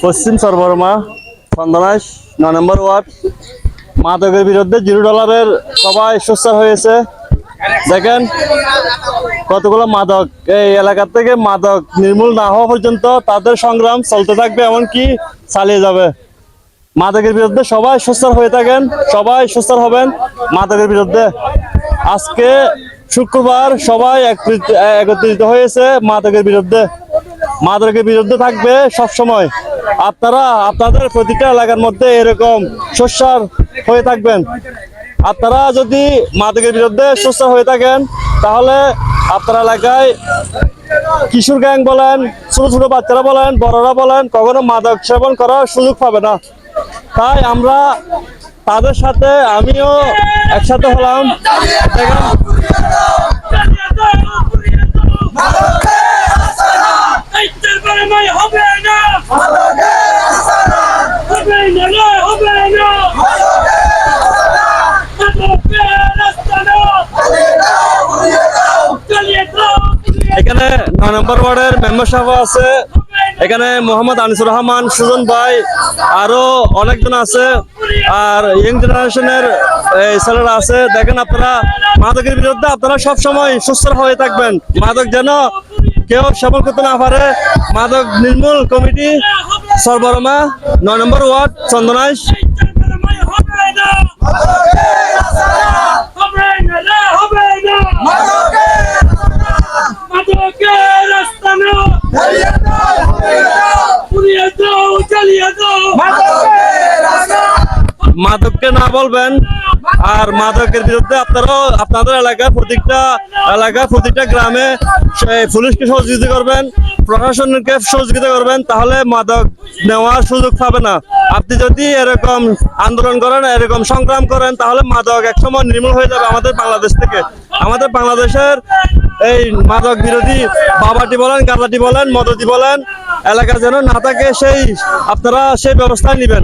পশ্চিম সরবরাহ চন্দনাইশ 9 নম্বর ওয়ার্ড মাদকের বিরুদ্ধে $0 সবাই সোচ্চার হয়েছে। দেখেন কতগুলো মাদক এই এলাকা থেকে মাদক নির্মূল না হওয়া পর্যন্ত তাদের সংগ্রাম চলতে থাকবে, এমনকি চালিয়ে যাবে। মাদকের বিরুদ্ধে সবাই সোচ্চার হয়ে থাকেন, সবাই সোচ্চার হবেন মাদকের বিরুদ্ধে। আজকে শুক্রবার সবাই একত্রিত হয়েছে মাদকের বিরুদ্ধে। মাদকের বিরুদ্ধে থাকবে সব সময়। আপনারা আপনাদের প্রতিটা এলাকার মধ্যে এরকম সোচ্চার হয়ে থাকবেন। আপনারা যদি মাদকের বিরুদ্ধে সোচ্চার হয়ে থাকেন তাহলে আপনার এলাকায় কিশোর গ্যাং বলেন, ছোট ছোট বাচ্চারা বলেন, বড়রা বলেন, কখনো মাদক সেবন করার সুযোগ পাবে না। তাই আমরা তাদের সাথে আমিও একসাথে হলাম। দেখেন এখানে 9 নম্বর ওয়ার্ডের মেম্বার সাহেব আছে, এখানে মোহাম্মদ আনিসুর রহমান, সুজন ভাই, আরো অনেকজন আছে, আর ইয়ং জেনারেশনের ছেলেরা আছে। দেখেন আপনারা মাদকের বিরুদ্ধে আপনারা সব সময় সোচ্চার হয়ে থাকবেন। মাদক যেন কেউ সেবন করতে না পারে। মাদক নির্মূল কমিটি সরবরাহ 9 নম্বর ওয়ার্ড চন্দনাইশ। মাদককে না বলবেন। আর মাদকের বিরুদ্ধে আপনারাও আপনাদের এলাকায় প্রতিটা গ্রামে পুলিশকে সহযোগিতা করবেন, প্রশাসনকে সহযোগিতা করবেন, তাহলে মাদক নেওয়ার সুযোগ পাবে না। আপনি যদি এরকম আন্দোলন করেন, এরকম সংগ্রাম করেন, তাহলে মাদক একসময় নির্মূল হয়ে যাবে আমাদের বাংলাদেশ থেকে। আমাদের বাংলাদেশের এই মাদক বিরোধী বাবাটি বলেন, গাঁজাটি বলেন, মদতি বলেন, এলাকা যেন না থাকে, আপনারা সেই ব্যবস্থা নেবেন।